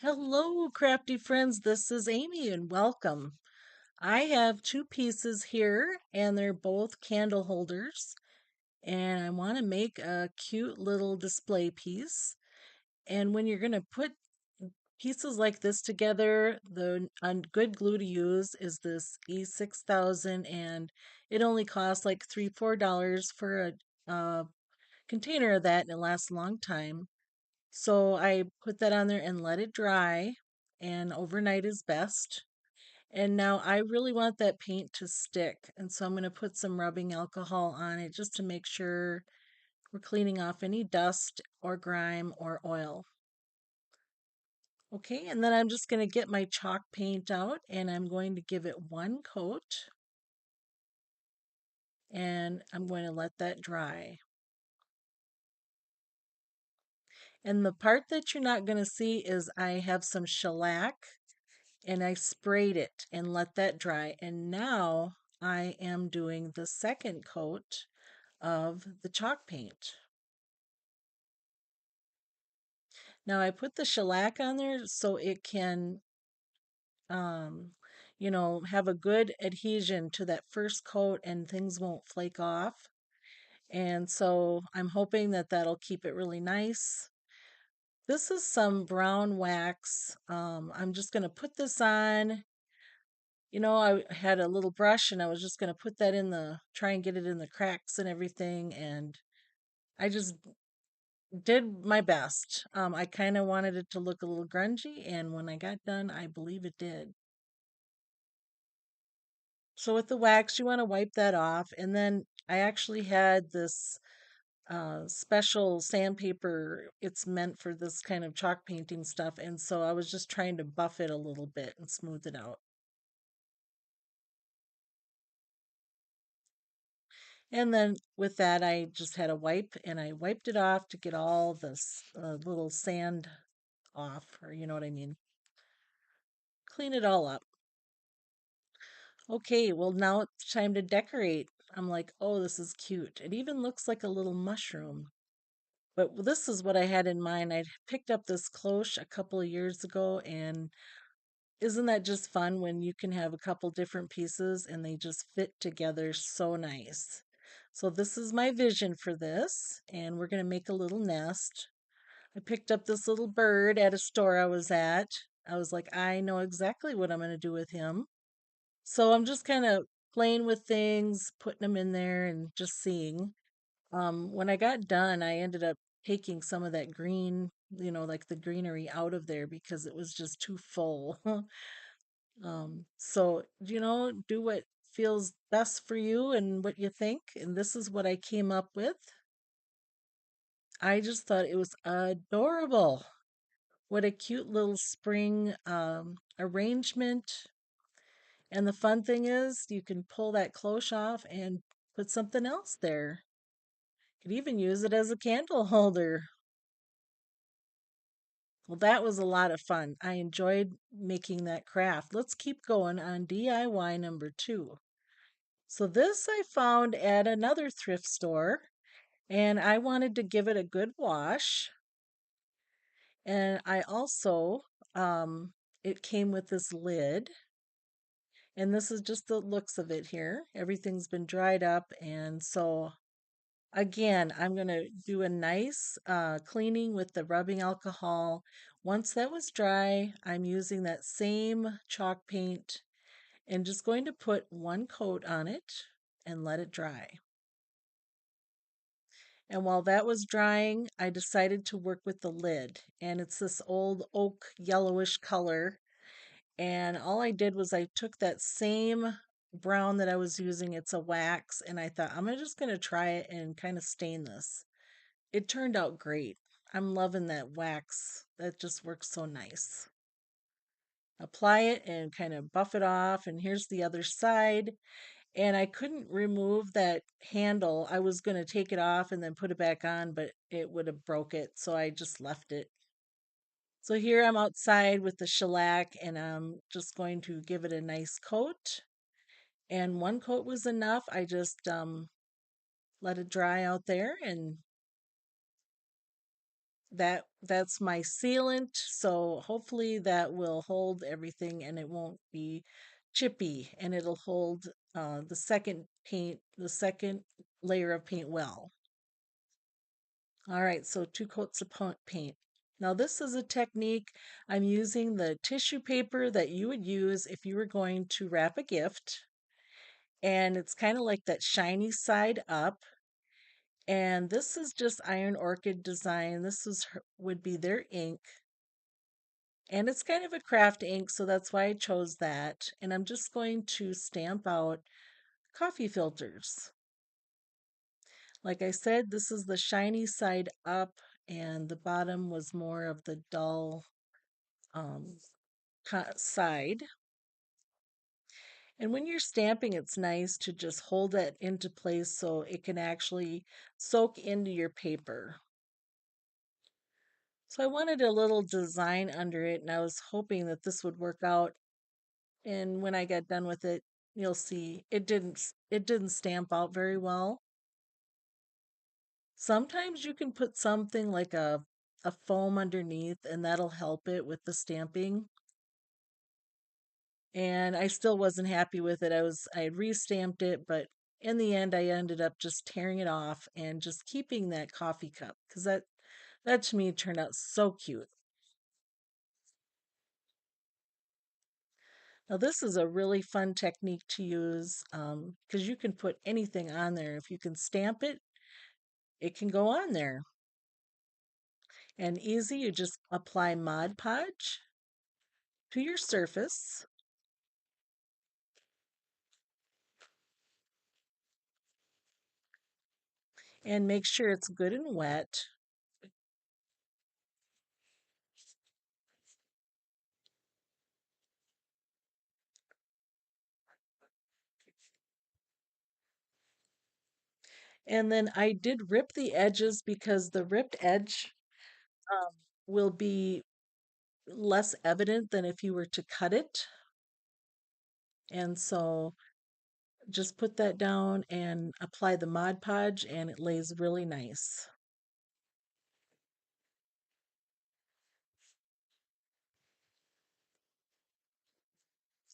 Hello, crafty friends. This is Amy, and welcome. I have two pieces here, and they're both candle holders. And I want to make a cute little display piece. And when you're going to put pieces like this together, the good glue to use is this E6000, and it only costs like $3, $4 for a container of that, and it lasts a long time. So I put that on there and let it dry, and overnight is best. And now I really want that paint to stick. And so I'm going to put some rubbing alcohol on it just to make sure we're cleaning off any dust or grime or oil. Okay, and then I'm just going to get my chalk paint out and I'm going to give it one coat and I'm going to let that dry. And the part that you're not going to see is I have some shellac and I sprayed it and let that dry. And now I am doing the second coat of the chalk paint. Now I put the shellac on there so it can, um, have a good adhesion to that first coat and things won't flake off. And so I'm hoping that that'll keep it really nice. This is some brown wax. I'm just going to put this on. I had a little brush and I was just going to put that try and get it in the cracks and everything. And I just did my best. I kind of wanted it to look a little grungy. And when I got done, I believe it did. So with the wax, you want to wipe that off. And then I actually had this special sandpaper. It's meant for this kind of chalk painting stuff. And so I was just trying to buff it a little bit and smooth it out. And then with that, I just had a wipe and I wiped it off to get all this little sand off, or you know what I mean. Clean it all up. Okay, well, now it's time to decorate. I'm like, oh, this is cute. It even looks like a little mushroom. But this is what I had in mind. I picked up this cloche a couple of years ago, and isn't that just fun when you can have a couple different pieces and they just fit together so nice? So this is my vision for this, and we're going to make a little nest. I picked up this little bird at a store I was at. I was like, I know exactly what I'm going to do with him. So I'm just kind of playing with things, putting them in there and just seeing. When I got done, I ended up taking some of that green, like the greenery out of there because it was just too full. So, do what feels best for you and what you think. And this is what I came up with. I just thought it was adorable. What a cute little spring arrangement. And the fun thing is, you can pull that cloche off and put something else there. You could even use it as a candle holder. Well, that was a lot of fun. I enjoyed making that craft. Let's keep going on DIY number two. So, this I found at another thrift store, and I wanted to give it a good wash. And I also, it came with this lid, and this is just the looks of it here. Everything's been dried up, and so again, I'm going to do a nice cleaning with the rubbing alcohol. Once that was dry, I'm using that same chalk paint and just going to put one coat on it and let it dry. And while that was drying, I decided to work with the lid. And it's this old oak yellowish color. And all I did was I took that same brown that I was using, it's a wax, and I thought, just going to try it and kind of stain this. It turned out great. I'm loving that wax. That just works so nice. Apply it and kind of buff it off. And here's the other side. And I couldn't remove that handle. I was going to take it off and then put it back on, but it would have broke it. So I just left it. So here I'm outside with the shellac and I'm just going to give it a nice coat. And one coat was enough. I just let it dry out there and That's my sealant, so hopefully that will hold everything and it won't be chippy and it'll hold the second layer of paint well. All right, so 2 coats of paint. Now this is a technique. I'm using the tissue paper that you would use if you were going to wrap a gift, and it's kind of like that shiny side up. And this is just Iron Orchid Design. Would be their ink. And it's kind of a craft ink, so that's why I chose that. And I'm just going to stamp out coffee filters. Like I said, this is the shiny side up, and the bottom was more of the dull um, side. And when you're stamping, it's nice to just hold that into place so it can actually soak into your paper. So I wanted a little design under it, and I was hoping that this would work out. And when I got done with it, you'll see it didn't stamp out very well. Sometimes you can put something like a foam underneath, and that'll help it with the stamping. And I still wasn't happy with it. I had re-stamped it, but in the end I ended up just tearing it off and just keeping that coffee cup because that to me turned out so cute. Now this is a really fun technique to use because you can put anything on there. If you can stamp it, it can go on there. And easy, you just apply Mod Podge to your surface and make sure it's good and wet. And then I did rip the edges because the ripped edge um, will be less evident than if you were to cut it. And so just put that down and apply the Mod Podge, and it lays really nice.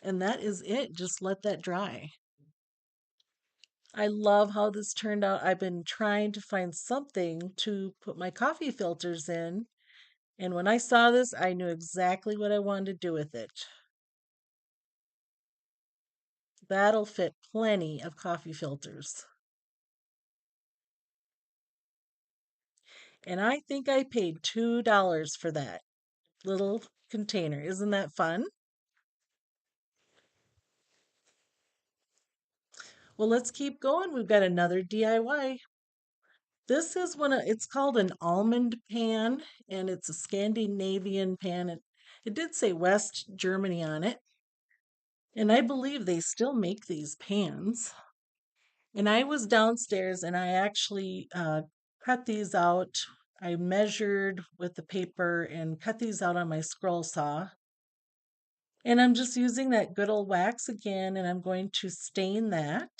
And that is it. Just let that dry. I love how this turned out. I've been trying to find something to put my coffee filters in. And when I saw this, I knew exactly what I wanted to do with it. That'll fit plenty of coffee filters. And I think I paid $2 for that little container. Isn't that fun? Well, let's keep going. We've got another DIY. This is it's called an almond pan, and it's a Scandinavian pan. It did say West Germany on it, and I believe they still make these pans. And I was downstairs and I actually cut these out. I measured with the paper and cut these out on my scroll saw. And I'm just using that good old wax again, and I'm going to stain that,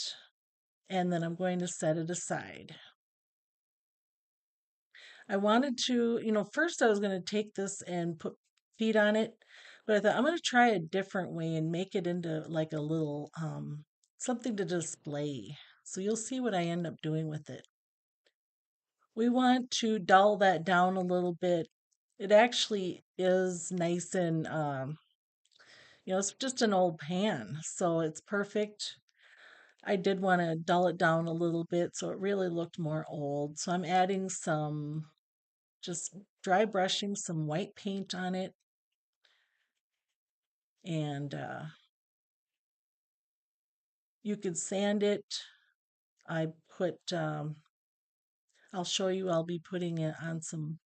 and then I'm going to set it aside. I wanted to, first I was going to take this and put feet on it, but I thought I'm going to try a different way and make it into like a little something to display. So you'll see what I end up doing with it. We want to dull that down a little bit. It actually is nice and it's just an old pan, so it's perfect. I did want to dull it down a little bit so it really looked more old. So I'm adding just dry brushing some white paint on it. And you could sand it. I I'll show you, I'll be putting it on some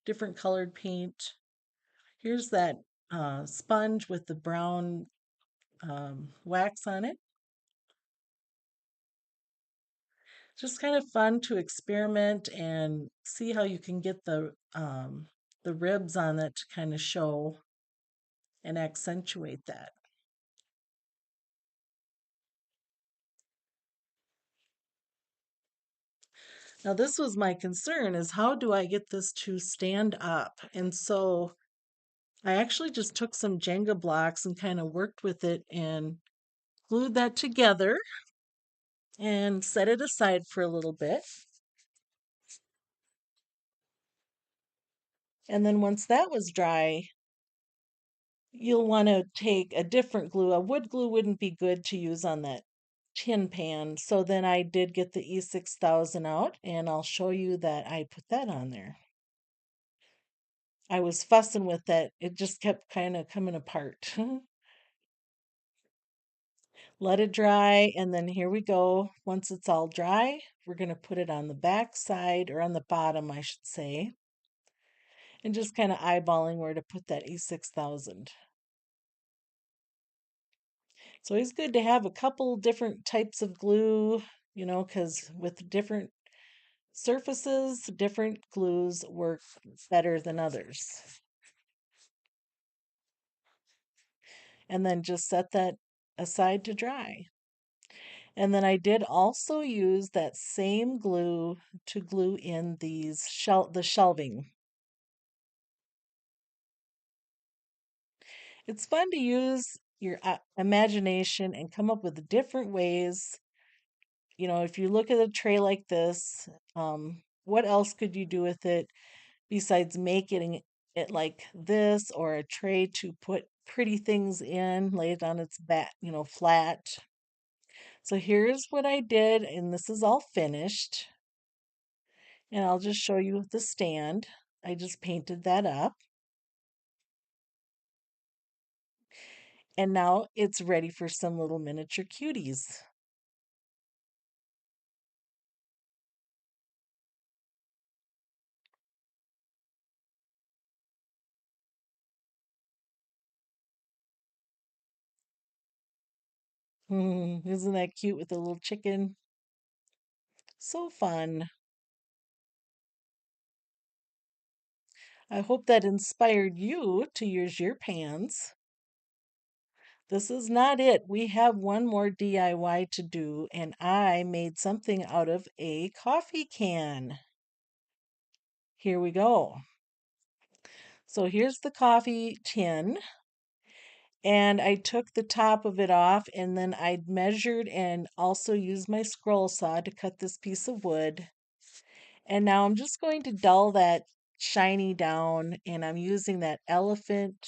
different colored paint. Here's that sponge with the brown wax on it. Just kind of fun to experiment and see how you can get the ribs on it to kind of show and accentuate that. Now, this was my concern is how do I get this to stand up? And so I actually just took some Jenga blocks and kind of worked with it and glued that together and set it aside for a little bit. And then once that was dry, you'll want to take a different glue. A wood glue wouldn't be good to use on that tin pan. So then I did get the E6000 out and I'll show you that I put that on there. I was fussing with that. It just kept kind of coming apart. Let it dry, and then here we go. Once it's all dry, we're going to put it on the back side, or on the bottom, I should say, and just kind of eyeballing where to put that E6000. It's always good to have a couple different types of glue, because with different surfaces, different glues work better than others. And then just set that aside to dry. And then I did also use that same glue to glue in the shelving. It's fun to use your imagination and come up with different ways. If you look at a tray like this, what else could you do with it besides making it like this, or a tray to put pretty things in, lay it on its back, flat. So here's what I did, and this is all finished. And I'll just show you the stand. I just painted that up. And now it's ready for some little miniature cuties. Isn't that cute with a little chicken? So fun. I hope that inspired you to use your pans. This is not it. We have one more DIY to do, and I made something out of a coffee can. Here we go. So here's the coffee tin, and I took the top of it off, and then I measured and also used my scroll saw to cut this piece of wood. And now I'm just going to dull that shiny down, and I'm using that elephant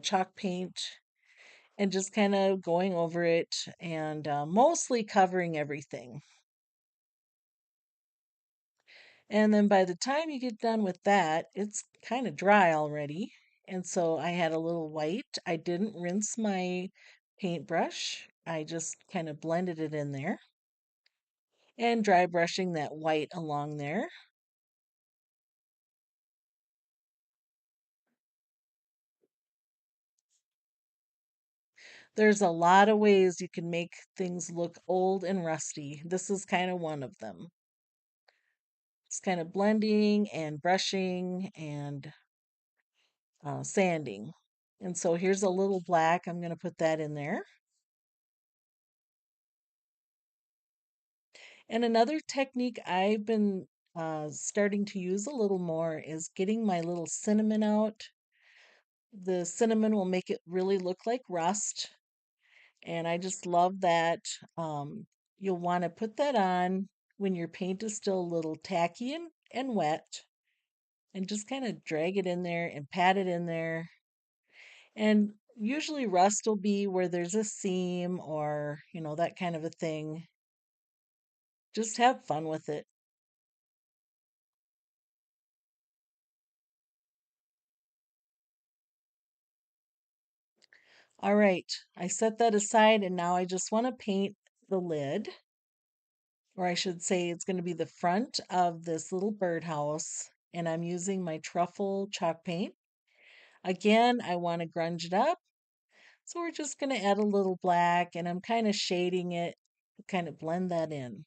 chalk paint and just kind of going over it and mostly covering everything. And then by the time you get done with that, it's kind of dry already. And so I had a little white. I didn't rinse my paintbrush. I just kind of blended it in there and dry brushing that white along there. There's a lot of ways you can make things look old and rusty. This is kind of one of them. It's kind of blending and brushing and sanding. And so here's a little black. I'm going to put that in there. And another technique I've been starting to use a little more is getting my little cinnamon out. The cinnamon will make it really look like rust. And I just love that. You'll want to put that on when your paint is still a little tacky and wet, and just kind of drag it in there and pat it in there. And usually rust will be where there's a seam or, that kind of a thing. Just have fun with it. All right, I set that aside and now I just want to paint the lid, or I should say it's going to be the front of this little birdhouse, and I'm using my truffle chalk paint. Again, I want to grunge it up, so we're just going to add a little black, and I'm kind of shading it to kind of blend that in.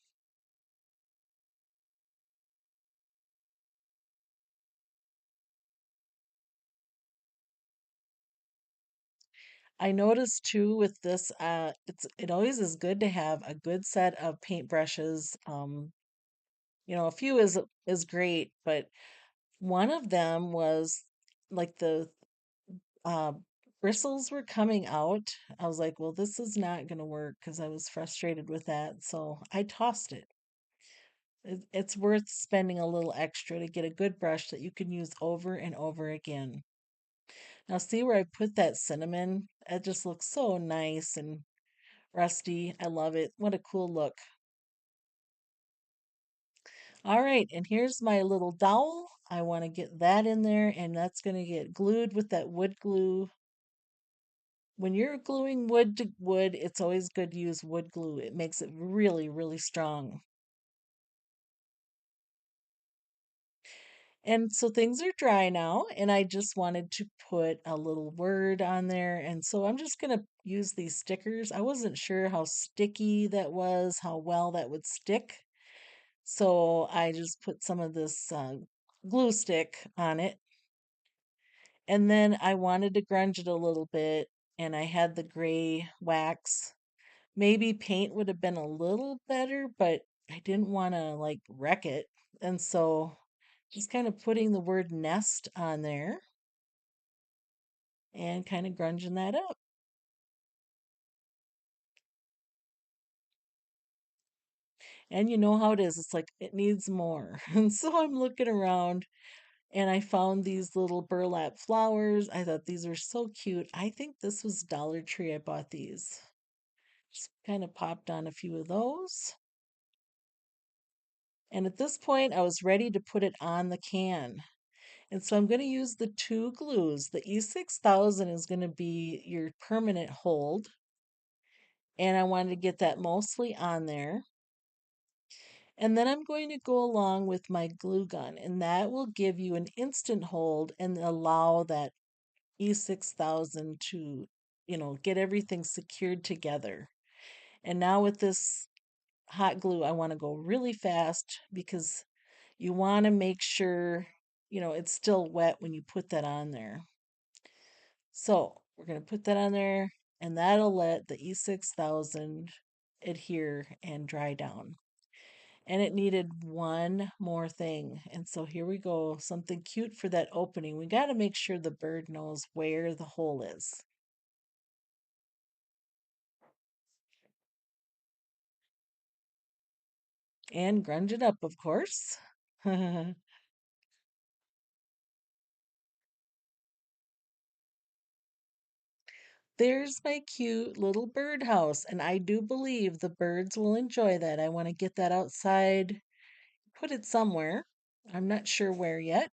I noticed too with this, it always is good to have a good set of paintbrushes. A few is great, but one of them was like the uh, bristles were coming out. I was like, well, this is not going to work because I was frustrated with that. So I tossed it. It's worth spending a little extra to get a good brush that you can use over and over again. Now, see where I put that cinnamon? It just looks so nice and rusty. I love it. What a cool look. All right, and here's my little dowel. I want to get that in there, and that's going to get glued with that wood glue. When you're gluing wood to wood, it's always good to use wood glue. It makes it really, really strong. And so things are dry now, and I just wanted to put a little word on there. And so I'm just going to use these stickers. I wasn't sure how sticky that was, how well that would stick. So I just put some of this glue stick on it. And then I wanted to grunge it a little bit, and I had the gray wax. Maybe paint would have been a little better, but I didn't want to like wreck it. And so just kind of putting the word nest on there and kind of grunging that up. And you know how it is. It's like it needs more. And so I'm looking around and I found these little burlap flowers. I thought these were so cute. I think this was Dollar Tree I bought these. Just kind of popped on a few of those. And at this point, I was ready to put it on the can. And so I'm going to use the two glues. The E6000 is going to be your permanent hold. And I wanted to get that mostly on there. And then I'm going to go along with my glue gun, and that will give you an instant hold and allow that E6000 to, get everything secured together. And now with this hot glue, I want to go really fast because you want to make sure, it's still wet when you put that on there. So we're going to put that on there, and that'll let the E6000 adhere and dry down. And it needed one more thing. And so here we go, something cute for that opening. We got to make sure the bird knows where the hole is. And grunge it up, of course. There's my cute little birdhouse, and I do believe the birds will enjoy that. I want to get that outside, put it somewhere. I'm not sure where yet.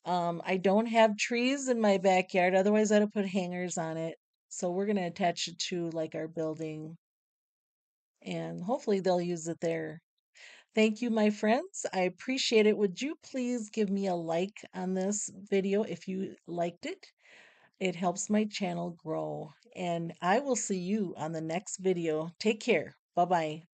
I don't have trees in my backyard, otherwise I'd have put hangers on it. So we're gonna attach it to like our building, and hopefully they'll use it there. Thank you, my friends. I appreciate it. Would you please give me a like on this video if you liked it? It helps my channel grow. And I will see you on the next video. Take care. Bye bye.